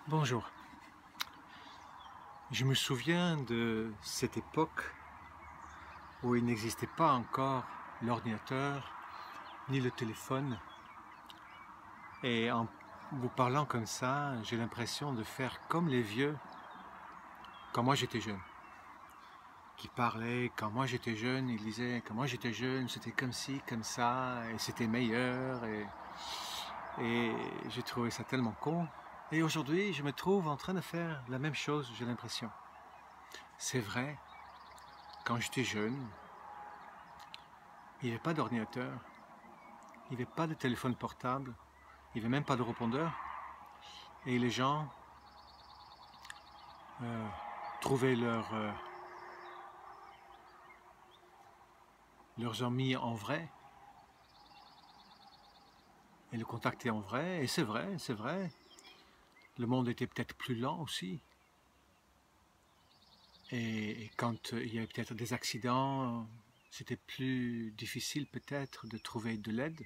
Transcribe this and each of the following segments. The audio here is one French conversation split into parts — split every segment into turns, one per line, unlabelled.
Bonjour. Je me souviens de cette époque où il n'existait pas encore l'ordinateur ni le téléphone. Et en vous parlant comme ça, j'ai l'impression de faire comme les vieux quand moi j'étais jeune. Qui parlaient quand moi j'étais jeune, ils disaient quand moi j'étais jeune, c'était comme ci, comme ça, et c'était meilleur. Et j'ai trouvé ça tellement con. Et aujourd'hui, je me trouve en train de faire la même chose, j'ai l'impression. C'est vrai, quand j'étais jeune, il n'y avait pas d'ordinateur, il n'y avait pas de téléphone portable, il n'y avait même pas de répondeur. Et les gens euh, trouvaient leurs amis en vrai et le contactaient en vrai. Et c'est vrai, c'est vrai. Le monde était peut-être plus lent aussi. Et quand il y avait peut-être des accidents, c'était plus difficile peut-être de trouver de l'aide.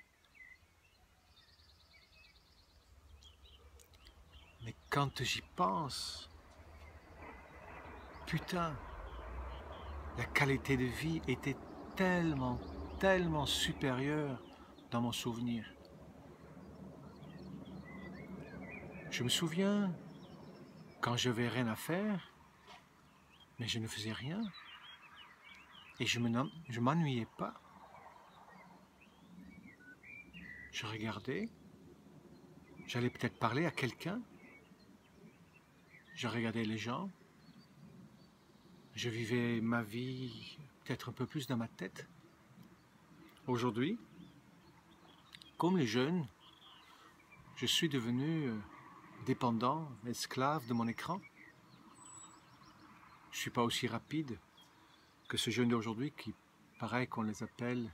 Mais quand j'y pense, putain, la qualité de vie était tellement, tellement supérieure dans mon souvenir. Je me souviens, quand je n'avais rien à faire, mais je ne faisais rien, et je m'ennuyais pas. Je regardais, j'allais peut-être parler à quelqu'un, je regardais les gens, je vivais ma vie peut-être un peu plus dans ma tête. Aujourd'hui, comme les jeunes, je suis devenu dépendant, esclave de mon écran. Je ne suis pas aussi rapide que ce jeune d'aujourd'hui qui paraît qu'on les appelle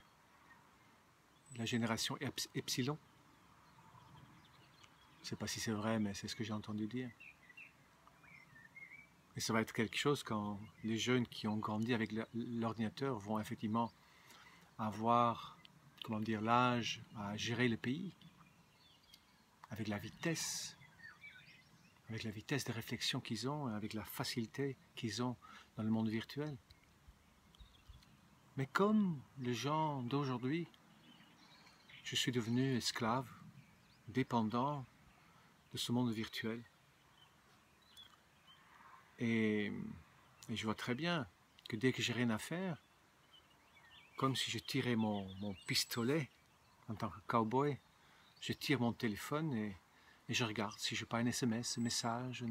la génération Epsilon. Je ne sais pas si c'est vrai, mais c'est ce que j'ai entendu dire. Et ça va être quelque chose quand les jeunes qui ont grandi avec l'ordinateur vont effectivement avoir, comment dire, l'âge à gérer le pays avec la vitesse de réflexion qu'ils ont, avec la facilité qu'ils ont dans le monde virtuel. Mais comme les gens d'aujourd'hui, je suis devenu esclave, dépendant de ce monde virtuel. Et, et je vois très bien que dès que j'ai rien à faire, comme si je tirais mon pistolet en tant que cowboy, je tire mon téléphone et je regarde si je n'ai pas un SMS, un message,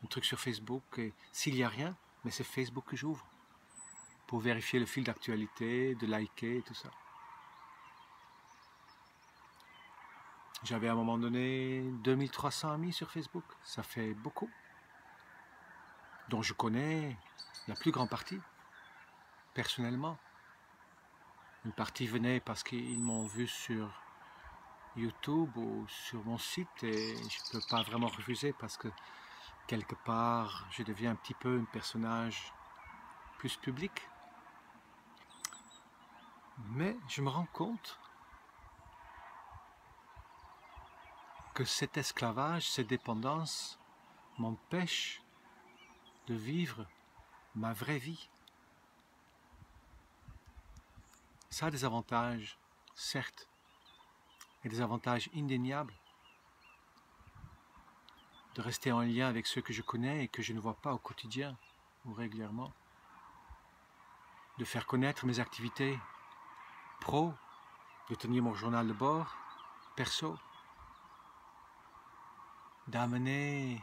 un truc sur Facebook. Et s'il n'y a rien, mais c'est Facebook que j'ouvre pour vérifier le fil d'actualité, de liker et tout ça. J'avais à un moment donné 2300 amis sur Facebook, ça fait beaucoup, dont je connais la plus grande partie, personnellement. Une partie venait parce qu'ils m'ont vu sur YouTube ou sur mon site et je ne peux pas vraiment refuser parce que quelque part je deviens un petit peu un personnage plus public. Mais je me rends compte que cet esclavage, cette dépendance m'empêche de vivre ma vraie vie. Ça a des avantages, certes, et des avantages indéniables de rester en lien avec ceux que je connais et que je ne vois pas au quotidien ou régulièrement, de faire connaître mes activités pro, de tenir mon journal de bord, perso, d'amener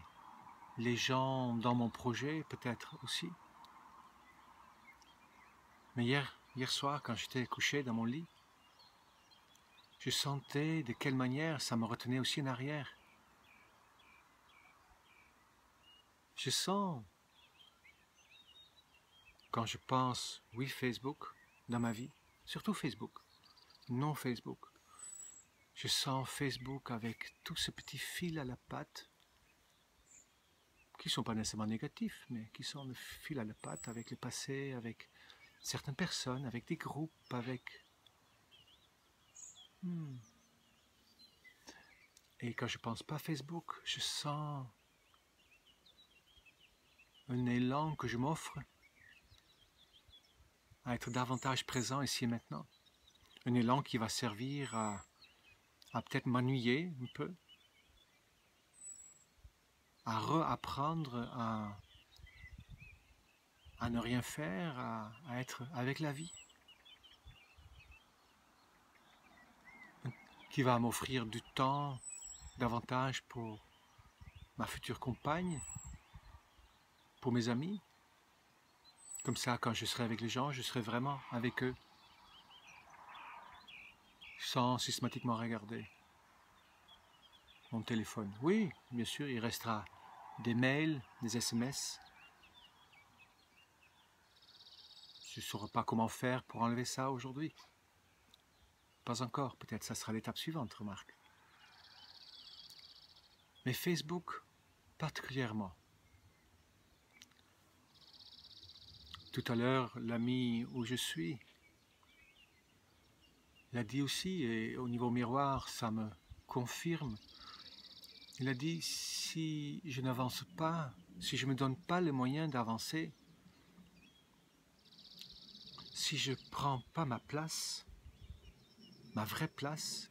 les gens dans mon projet peut-être aussi. Mais hier soir, quand j'étais couché dans mon lit, je sentais de quelle manière ça me retenait aussi en arrière. Je sens, quand je pense, oui, Facebook, dans ma vie, surtout Facebook, non Facebook, je sens Facebook avec tout ce petit fil à la patte, qui ne sont pas nécessairement négatifs, mais qui sont le fil à la patte avec le passé, avec certaines personnes, avec des groupes, avec... Et quand je pense pas Facebook, je sens un élan que je m'offre à être davantage présent ici et maintenant. Un élan qui va servir à peut-être m'ennuyer un peu, à reapprendre à ne rien faire, à être avec la vie, qui va m'offrir du temps davantage pour ma future compagne, pour mes amis. Comme ça, quand je serai avec les gens, je serai vraiment avec eux, sans systématiquement regarder mon téléphone. Oui, bien sûr, il restera des mails, des SMS. Je ne saurais pas comment faire pour enlever ça aujourd'hui. Pas encore, peut-être ça sera l'étape suivante, remarque. Mais Facebook, particulièrement. Tout à l'heure, l'ami où je suis l'a dit aussi, et au niveau miroir, ça me confirme. Il a dit, si je n'avance pas, si je ne me donne pas les moyens d'avancer, si je ne prends pas ma place, ma vraie place,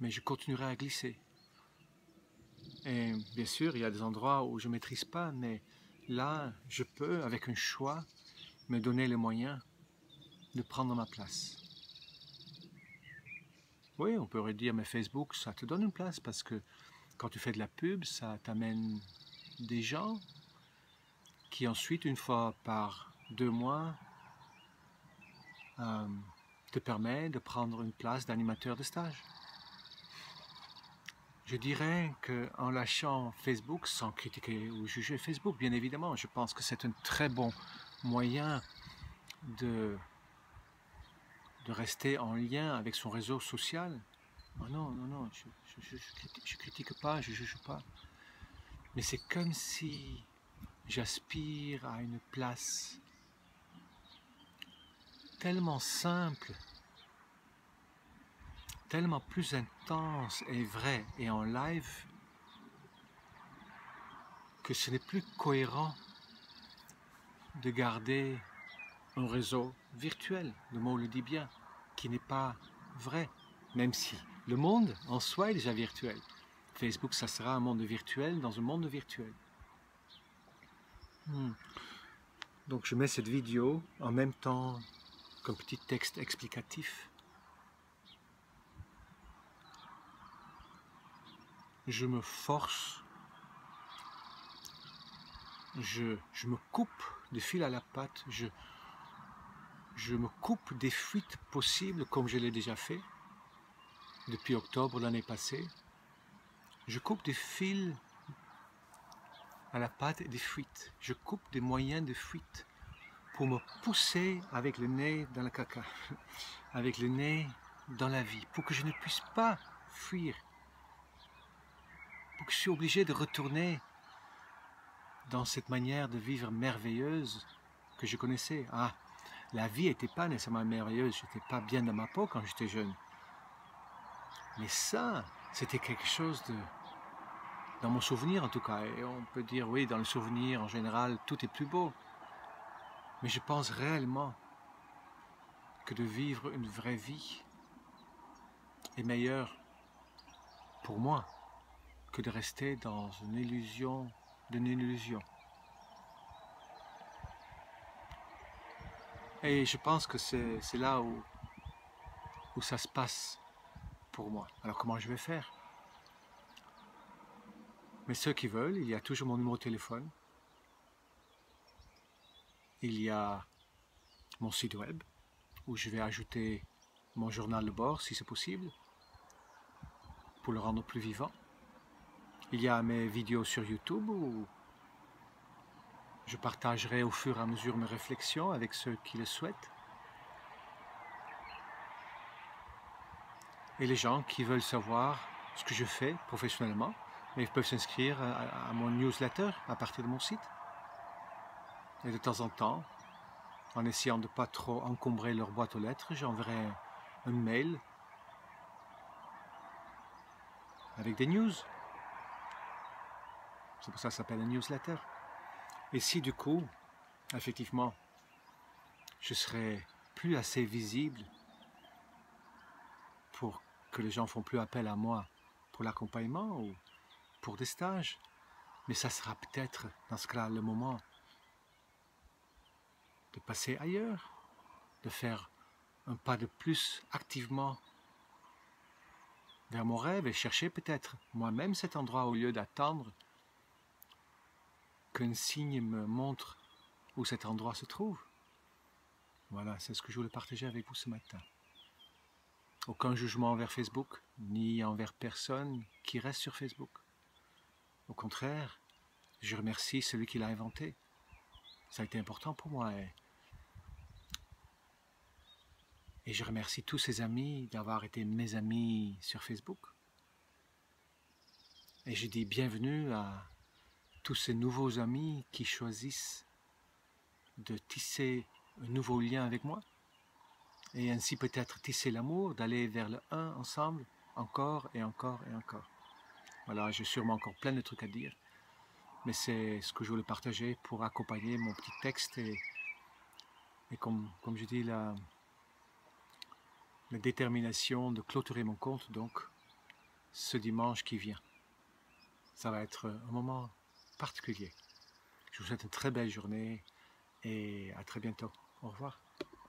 mais je continuerai à glisser. Et bien sûr, il y a des endroits où je ne maîtrise pas, mais là, je peux, avec un choix, me donner les moyens de prendre ma place. Oui, on pourrait dire, mais Facebook, ça te donne une place parce que quand tu fais de la pub, ça t'amène des gens qui ensuite, une fois par 2 mois, te permet de prendre une place d'animateur de stage. Je dirais qu'en lâchant Facebook, sans critiquer ou juger Facebook, bien évidemment, je pense que c'est un très bon moyen de rester en lien avec son réseau social. Oh non, non, non, je critique pas, je juge pas. Mais c'est comme si j'aspire à une place tellement simple, tellement plus intense et vraie et en live que ce n'est plus cohérent de garder un réseau virtuel, le mot le dit bien, qui n'est pas vrai, même si le monde en soi est déjà virtuel. Facebook, ça sera un monde virtuel dans un monde virtuel. Donc je mets cette vidéo en même temps qu'un petit texte explicatif. Je me force, je me coupe de fil à la patte, je me coupe des fuites possibles comme je l'ai déjà fait depuis octobre de l'année passée. Je coupe des fils à la patte et des fuites. Je coupe des moyens de fuite pour me pousser avec le nez dans le caca, avec le nez dans la vie, pour que je ne puisse pas fuir, pour que je sois obligé de retourner dans cette manière de vivre merveilleuse que je connaissais. Ah, la vie n'était pas nécessairement merveilleuse, je n'étais pas bien dans ma peau quand j'étais jeune. Mais ça, c'était quelque chose de... Dans mon souvenir en tout cas, et on peut dire oui, dans le souvenir en général, tout est plus beau. Mais je pense réellement que de vivre une vraie vie est meilleur pour moi que de rester dans une illusion d'une illusion. Et je pense que c'est là où ça se passe pour moi. Alors comment je vais faire? Mais ceux qui veulent, il y a toujours mon numéro de téléphone. Il y a mon site web où je vais ajouter mon journal de bord si c'est possible pour le rendre plus vivant. Il y a mes vidéos sur YouTube où je partagerai au fur et à mesure mes réflexions avec ceux qui le souhaitent. Et les gens qui veulent savoir ce que je fais professionnellement, mais ils peuvent s'inscrire à mon newsletter à partir de mon site. Et de temps en temps, en essayant de ne pas trop encombrer leur boîte aux lettres, j'enverrai un mail avec des news. C'est pour ça que ça s'appelle un newsletter. Et si du coup, effectivement, je serais plus assez visible pour que les gens ne font plus appel à moi pour l'accompagnement ou pour des stages, mais ça sera peut-être dans ce cas-là le moment de passer ailleurs, de faire un pas de plus activement vers mon rêve et chercher peut-être moi-même cet endroit au lieu d'attendre qu'un signe me montre où cet endroit se trouve. Voilà, c'est ce que je voulais partager avec vous ce matin. Aucun jugement envers Facebook, ni envers personne qui reste sur Facebook. Au contraire, je remercie celui qui l'a inventé. Ça a été important pour moi. Et je remercie tous ses amis d'avoir été mes amis sur Facebook. Et je dis bienvenue à tous ces nouveaux amis qui choisissent de tisser un nouveau lien avec moi. Et ainsi peut-être tisser l'amour, d'aller vers le un ensemble, encore et encore et encore. Voilà, j'ai sûrement encore plein de trucs à dire. Mais c'est ce que je voulais partager pour accompagner mon petit texte. Et comme je dis, la détermination de clôturer mon compte, donc, ce dimanche qui vient. Ça va être un moment particulier. Je vous souhaite une très belle journée et à très bientôt. Au revoir.